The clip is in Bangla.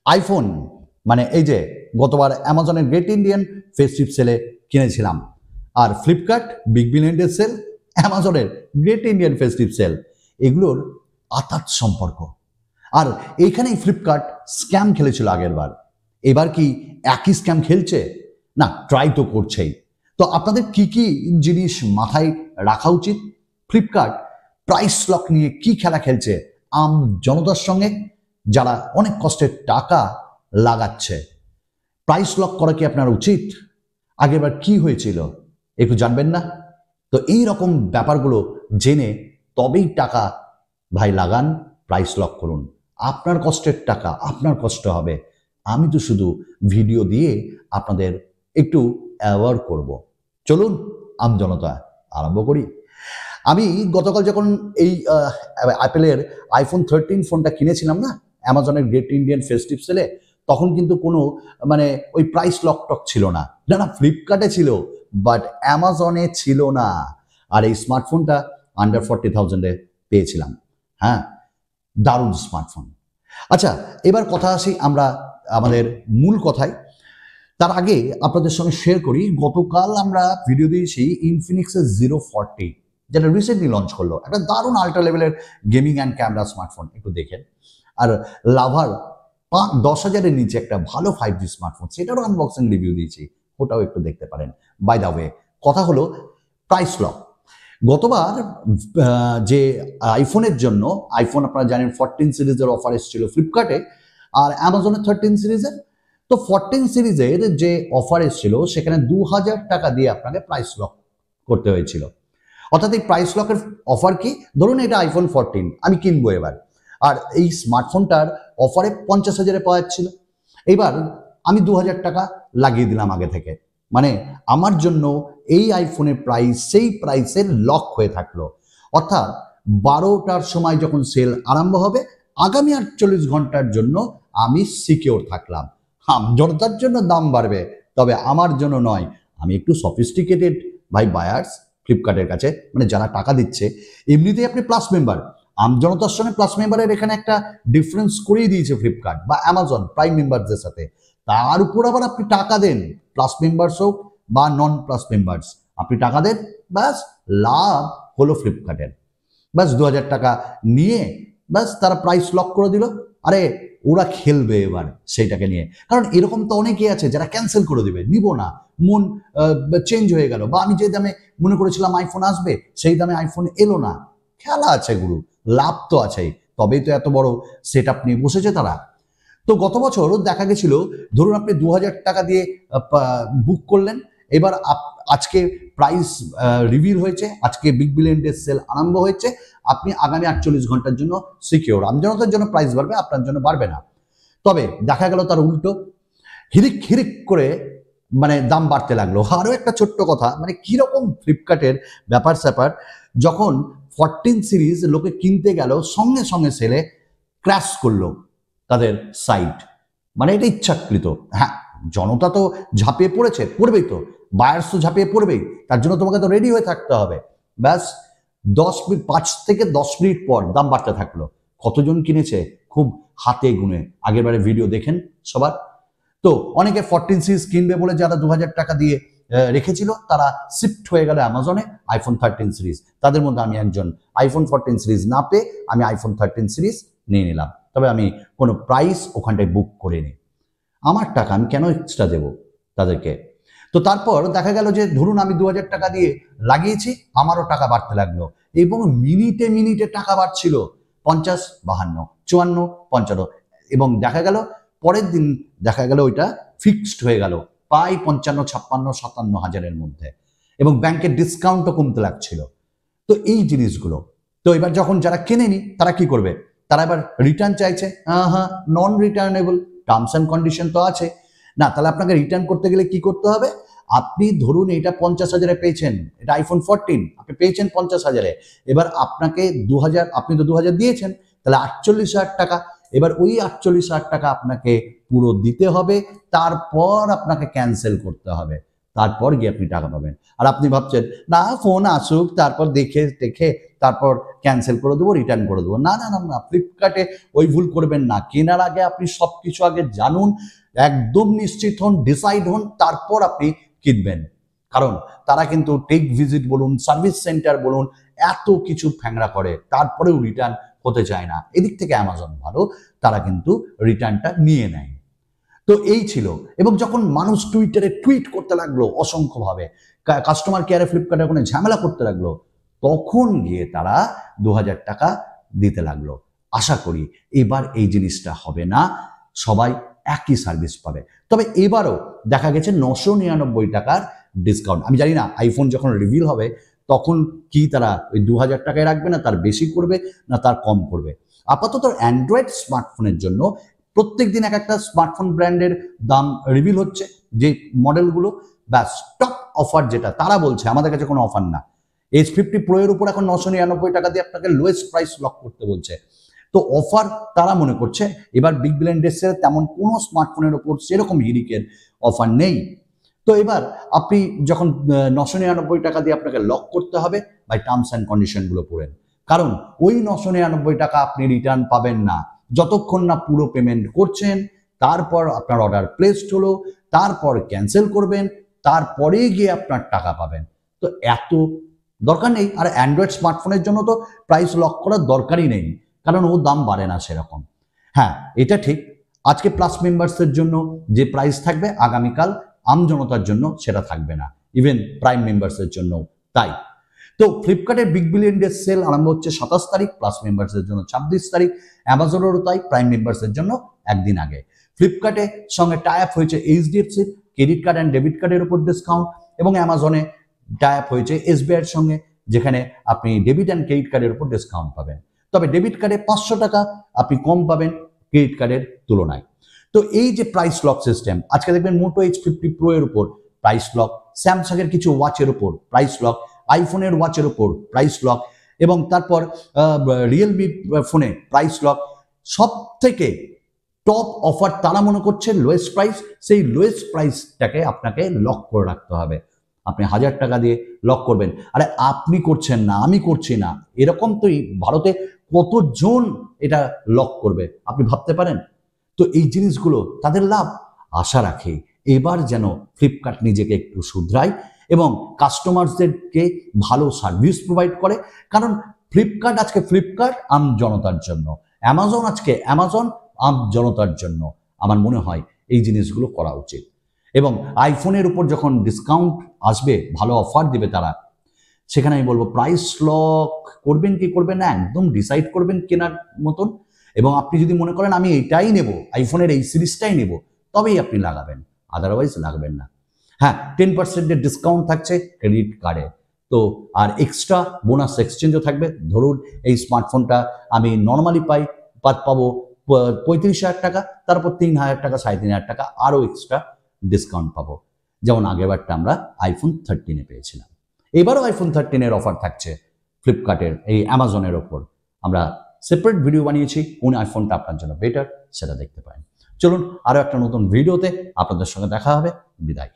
আইফোন মানে এই যে গতবার অ্যামাজনের গ্রেট ইন্ডিয়ান ফেস্টিভ সেলে কিনেছিলাম, আর Flipkart big billion day sale, অ্যামাজনের গ্রেট ইন্ডিয়ান ফেস্টিভ সেল, এগুলোর আতাত সম্পর্ক। আর এইখানেই ফ্লিপকার্ট স্ক্যাম খেলেছিল আগের বার, এবার কি একই স্ক্যাম খেলছে? না, ট্রাই তো করছেই। তো আপনাদের কি কি জিনিস মাথায় রাখা উচিত? ফ্লিপকার্ট প্রাইস লক নিয়ে কি খেলা খেলছে আম জনতার সঙ্গে, যারা অনেক কষ্টের টাকা লাগাচ্ছে? প্রাইস লক করা কি আপনার উচিত? আগেরবার কি হয়েছিল একটু জানবেন না? তো এই রকম ব্যাপারগুলো জেনে তবেই টাকা ভাই লাগান, প্রাইস লক করুন। আপনার কষ্টের টাকা, আপনার কষ্ট হবে। আমি তো শুধু ভিডিও দিয়ে আপনাদের একটু অ্যাওয়ার করব। চলুন আমজনতা আরম্ভ করি। আমি গতকাল যখন এই অ্যাপেলের আইফোন 13 ফোনটা কিনেছিলাম না অ্যামাজনের গ্রেট ইন্ডিয়ান ফেস্টিভ সেলে, তখন কিন্তু কোনো মানে ওই প্রাইস লক টক ছিল না। না, ফ্লিপকার্টে ছিল, বাট অ্যামাজনে ছিল না। আর এই স্মার্টফোনটা আন্ডার 40,000-এ পেয়েছিলাম। হ্যাঁ, দারুণ স্মার্টফোন। আচ্ছা, এবার কথা আসি আমরা আমাদের মূল কথায়। তার আগে আপনাদের সঙ্গে শেয়ার করি, গতকাল আমরা ভিডিও দিয়েছি ইনফিনিক্সের 040, যেটা রিসেন্টলি লঞ্চ করলো, একটা দারুণ আল্ট্রা লেভেলের গেমিং অ্যান্ড ক্যামেরা স্মার্টফোন, একটু দেখেন। আর লাভার 10,000-এর নিচে একটা ভালো 5G স্মার্টফোন, সেটারও আনবক্সিং রিভিউ দিয়েছি, ওটাও একটু দেখতে পারেন। বাই দ্য ওয়ে, কথা হলো প্রাইস লক। গতবার যে আইফোনের জন্য, আইফোন আপনারা জানেন 14 সিরিজের অফার এসেছিল ফ্লিপকার্টে আর অ্যামাজনের 13 সিরিজের। তো 14 সিরিজের যে অফার এসেছিল সেখানে 2,000 টাকা দিয়ে আপনাকে প্রাইস লক করতে হয়েছিল। অর্থাৎ এই প্রাইস লকের অফার কি? ধরুন এটা আইফোন 14 আমি কিনবো এবার, আর এই স্মার্টফোনটার অফারে 50,000-এ পাওয়া যাচ্ছিল। এবার আমি 2,000 টাকা লাগিয়ে দিলাম আগে থেকে, মানে আমার জন্য এই আইফোনের প্রাইস সেই প্রাইসের লক হয়ে থাকলো। অর্থাৎ 12টার সময় যখন সেল আরম্ভ হবে, আগামী 48 ঘন্টার জন্য আমি সিকিওর থাকলাম। জনতার জন্য দাম বাড়বে, তবে আমার জন্য নয়। আমি একটু সফিস্টিকেটেড ভাই বায়ার্স ফ্লিপকার্টের কাছে, মানে যারা টাকা দিচ্ছে। এমনিতেই আপনি প্লাস মেম্বার, আমজনতার সঙ্গে প্লাস মেম্বারের এখানে একটা ডিফারেন্স করেই দিয়েছে ফ্লিপকার্ট বা অ্যামাজন প্রাইম মেম্বারদের সাথে। তার উপর আবার আপনি টাকা দেন, প্লাস মেম্বার্স হোক বা নন প্লাস মেম্বার্স, আপনি টাকা দেন, ব্যাস লাভ হলো ফ্লিপকার্টের। ব্যাস 2,000 টাকা নিয়ে ব্যাস তারা প্রাইস লক করে দিল। আরে ওরা খেলবে এবার সেইটাকে নিয়ে, কারণ এরকম তো অনেকেই আছে যারা ক্যান্সেল করে দিবে, নিব না, মন চেঞ্জ হয়ে গেল, বা আমি যে দামে মনে করেছিলাম আইফোন আসবে সেই দামে আইফোন এলো না। খেলা আছে গুরু, লাভ তো আছেই, তবেই তো এত বড় সেট আপ নিয়ে বসেছে তারা। তো গত বছর দেখা গেছিল, ধরুন আপনি 2,000 টাকা দিয়ে বুক করলেন, এবার আজকে প্রাইস রিভিল হয়েছে, আজকে বিগ বিলিয়ন ডে সেল আরম্ভ হয়েছে, আপনি আগামী 48 ঘন্টার জন্য সিকিওর। আমজনতার জন্য প্রাইস বাড়বে, আপনার জন্য বাড়বে না। তবে দেখা গেল তার উল্টো, হিরিক হিরিক করে মানে দাম বাড়তে লাগলো। আরও একটা ছোট্ট কথা, মানে কিরকম ফ্লিপকার্টের ব্যাপার স্যাপার, যখন 14 সিরিজ লোকে কিনতে গেল, সঙ্গে সঙ্গে সেলে ক্র্যাশ করলো তাদের সাইট, মানে এটা ইচ্ছাকৃত। হ্যাঁ, জনতা তো ঝাঁপিয়ে পড়েছে, পড়বেই তো, বায়ার্স তো ঝাঁপিয়ে পড়বেই, তার জন্য তোমাকে তো রেডি হয়ে থাকতে হবে। ব্যাস 5 থেকে 10 মিনিট পর দাম বাড়তে থাকলো। কতজন কিনেছে খুব হাতে গুনে, আগের বারে ভিডিও দেখেন সবার। তো অনেকে 14 সিরিজ কিনবে বলে যারা 2,000 টাকা দিয়ে রেখেছিল, তারা শিফট হয়ে গেল অ্যামাজনে আইফোন 13 সিরিজ। তাদের মধ্যে আমি একজন। আইফোন 14 সিরিজ না পেয়ে আমি আইফোন 13 সিরিজ নিয়ে নিলাম, তবে আমি কোনো প্রাইস ওখানটায় বুক করিনি। আমার টাকা আমি কেন এক্সট্রা দেবো তাদেরকে? তো তারপর দেখা গেল যে ধরুন আমি 2,000 টাকা দিয়ে লাগিয়েছি, আমারও টাকা বাড়তে লাগলো, এবং মিনিটে মিনিটে টাকা বাড়ছিল। 50, 52, 54, 55, এবং দেখা গেল পরের দিন দেখা গেল ওইটা ফিক্সড হয়ে গেল প্রায় 55, 56, 57 হাজারের মধ্যে, এবং ব্যাংকের ডিসকাউন্টও কমতে লাগছিল। তো এই জিনিসগুলো, তো এবার যখন যারা কেনেনি তারা কি করবে? তারা এবার রিটার্ন চাইছে। হ্যাঁ, নন রিটার্নেবল, টার্মস অ্যান্ড কন্ডিশন তো আছে না। তাহলে আপনাকে রিটার্ন করতে গেলে কি করতে হবে? আপনি ধরুন এটা 50,000-এ পেয়েছেন, এটা আইফোন 14 আপনি পেয়েছেন 50,000-এ, এবার আপনাকে 2,000, আপনি তো 2,000 দিয়েছেন, তাহলে 48,000 টাকা। এবার ওই 48,000 টাকা আপনাকে পুরো দিতে হবে, তারপর আপনাকে ক্যান্সেল করতে হবে। তারপর গিয়ে আপনি টাকা পাবেন। আর আপনি ভাবছেন না ফোন আসুক তারপর দেখে তারপর ক্যান্সেল করে দেবো, রিটার্ন করে দেবো। না না না না, ফ্লিপকার্টে ওই ভুল করবেন না। কেনার আগে আপনি সবকিছু আগে জানুন, একদম নিশ্চিত হন, ডিসাইড হন, তারপর আপনি কিনবেন। কারণ তারা কিন্তু টেক ভিজিট বলুন, সার্ভিস সেন্টার বলুন, এত কিছু ফ্যাংরা করে, তারপরেও রিটার্ন হতে চায় না। এদিক থেকে অ্যামাজন ভালো, তারা কিন্তু রিটার্নটা নিয়ে নেয়। তো এই ছিল। এবং যখন মানুষ টুইটারে টুইট করতে লাগলো অসংখ্যভাবে, কাস্টমার কেয়ারে ফ্লিপকার্টের ওখানে ঝামেলা করতে লাগলো, তখন গিয়ে তারা 2000 টাকা দিতে লাগলো। আশা করি এবার এই জিনিসটা হবে না, সবাই একই সার্ভিস পাবে। তবে এবারও দেখা গেছে 999 টাকার ডিসকাউন্ট। আমি জানি না আইফোন যখন রিভিল হবে তখন কি তারা ওই 2000 টাকায় রাখবে, না তার বেশি করবে, না তার কম করবে। আপাতত অ্যান্ড্রয়েড স্মার্টফোনের জন্য প্রত্যেক দিন এক একটা স্মার্টফোন ব্র্যান্ডের দাম রিভিল হচ্ছে, যে মডেলগুলো ব্যাস টপ অফার, যেটা তারা বলছে আমাদের কাছে কোনো অফার না। S50 Pro এর উপর এখন 999 টাকা দিয়ে আপনাকে লোয়েস্ট প্রাইস লক করতে বলছে। তো অফার তারা মনে করছে এবার বিগ বিলিয়ন ডে সেলে তেমন কোনো স্মার্টফোনের উপর সেরকম হিরিকের অফার নেই। তো এবার আপনি যখন 999 টাকা দিয়ে আপনাকে লক করতে হবে, বাই টার্মস অ্যান্ড কন্ডিশনগুলো পড়েন। কারণ ওই 999 টাকা আপনি রিটার্ন পাবেন না যতক্ষণ না পুরো পেমেন্ট করছেন, তারপর আপনার অর্ডার প্লেসড হলো, তারপর ক্যান্সেল করবেন, তারপরে গিয়ে আপনার টাকা পাবেন। তো এত দরকার নেই। আর অ্যান্ড্রয়েড স্মার্টফোনের জন্য তো প্রাইস লক করার দরকারই নেই, কারণ ও দাম বাড়ে না সেরকম। হ্যাঁ, এটা ঠিক, আজকে প্লাস মেম্বার্সের জন্য যে প্রাইস থাকবে আগামীকাল আমজনতার জন্য সেটা থাকবে না, ইভেন প্রাইম মেম্বার্সের জন্য তাই। তো ফ্লিপকার্টের বিগ বিলিয়ন ডে সেল আরম্ভ হচ্ছে 27 তারিখ, প্লাস মেম্বার্সের জন্য 26 তারিখ, অ্যামাজনেরও তাই, প্রাইম মেম্বার্সের জন্য একদিন আগে। ফ্লিপকার্টের সঙ্গে টাই আপ হয়েছে HDFC credit card and debit কার্ডের উপর ডিসকাউন্ট, এবং অ্যামাজনে টাই আপ হয়েছে SBI এর সঙ্গে, যেখানে আপনি ডেবিট অ্যান্ড ক্রেডিট কার্ডের উপর ডিসকাউন্ট পাবেন। তবে ডেবিট কার্ডে 500 টাকা আপনি কম পাবেন ক্রেডিট কার্ডের তুলনায়। তো এই যে প্রাইস লক সিস্টেম, আজকে দেখবেন মোটো H50 Pro এর উপর প্রাইস লক, স্যামসাং এর কিছু ওয়াচের উপর প্রাইস লক, আইফোনের ওয়াচের উপর প্রাইস লক, এবং তারপর রিয়েলমি ফোনে প্রাইস লক। সব থেকে টপ অফার তারা মনে করছে লোয়েস্ট প্রাইস, সেই লোয়েস্ট প্রাইসটাকে আপনাকে লক করে রাখতে হবে। আপনি 1000 টাকা দিয়ে লক করবেন, আরে আপনি করছেন না, আমি করছি না, এরকম তো ভারতে কতজন এটা লক করবে আপনি ভাবতে পারেন? তো এই জিনিসগুলো তাদের লাভ। আশা রাখি এবার যেন ফ্লিপকার্ট নিজেকে একটু শুধরায় এবং কাস্টমারদেরকে ভালো সার্ভিস প্রোভাইড করে। কারণ ফ্লিপকার্ট আজকে ফ্লিপকার্ট আম জনতার জন্য, অ্যামাজন আজকে অ্যামাজন আম জনতার জন্য। আমার মনে হয় এই জিনিসগুলো করা উচিত। এবং আইফোনের উপর যখন ডিসকাউন্ট আসবে, ভালো অফার দেবে তারা, সেখানে আমি বলবো প্রাইস লক করবেন কি করবেন না, একদম ডিসাইড করবেন কেনার মতন। এবং আপনি যদি মনে করেন আমি এইটাই নেব, আইফোনের এই সিরিজটাই নেব, তবেই আপনি লাগাবেন, আদারওয়াইজ লাগবেন না। হ্যাঁ, 10% ডিসকাউন্ট থাকছে ক্রেডিট কার্ডে। তো আর এক্সট্রা বোনাস এক্সচেঞ্জও থাকবে। ধরুন এই স্মার্টফোনটা আমি নর্মালি পাবো 35,000 টাকা, তারপর 3,000 টাকা, 3,500 টাকা আরও এক্সট্রা ডিসকাউন্ট পাবো, যেমন আগেরবারটা আমরা আইফোন 13 পেয়েছিলাম। এবারও আইফোন 13 অফার থাকছে ফ্লিপকার্টের এই অ্যামাজনের ওপর। আমরা সেপারেট ভিডিও বানিয়েছি, কোন আইফোনটা আপনার জন্য বেটার সেটা দেখতে পারেন। চলুন আরও একটা নতুন ভিডিওতে আপনাদের সঙ্গে দেখা হবে। বিদায়।